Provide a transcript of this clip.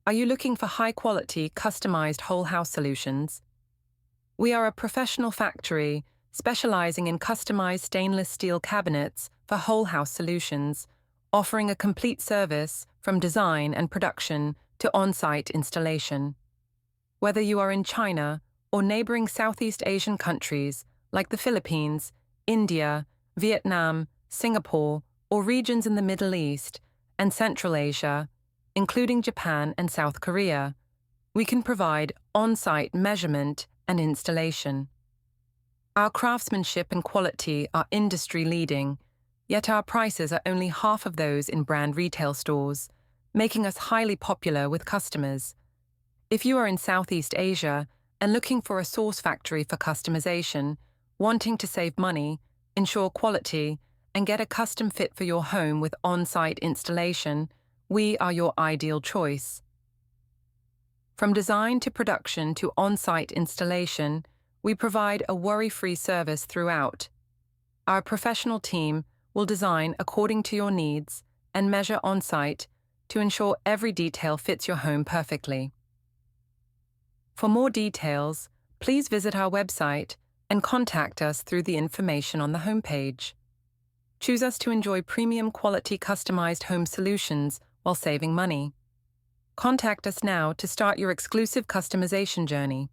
Are you looking for high-quality, customized whole house solutions? We are a professional factory specializing in customized stainless steel cabinets for whole house solutions, offering a complete service from design and production to on-site installation. Whether you are in China or neighboring Southeast Asian countries like the Philippines, India, Vietnam, Singapore, or regions in the Middle East and Central Asia, including Japan and South Korea, we can provide on-site measurement and installation. Our craftsmanship and quality are industry-leading, yet our prices are only half of those in brand retail stores, making us highly popular with customers. If you are in Southeast Asia and looking for a source factory for customization, wanting to save money, ensure quality, and get a custom fit for your home with on-site installation, we are your ideal choice. From design to production to on-site installation, we provide a worry-free service throughout. Our professional team will design according to your needs and measure on-site to ensure every detail fits your home perfectly. For more details, please visit our website and contact us through the information on the homepage. Choose us to enjoy premium quality customized home solutions while saving money. Contact us now to start your exclusive customization journey.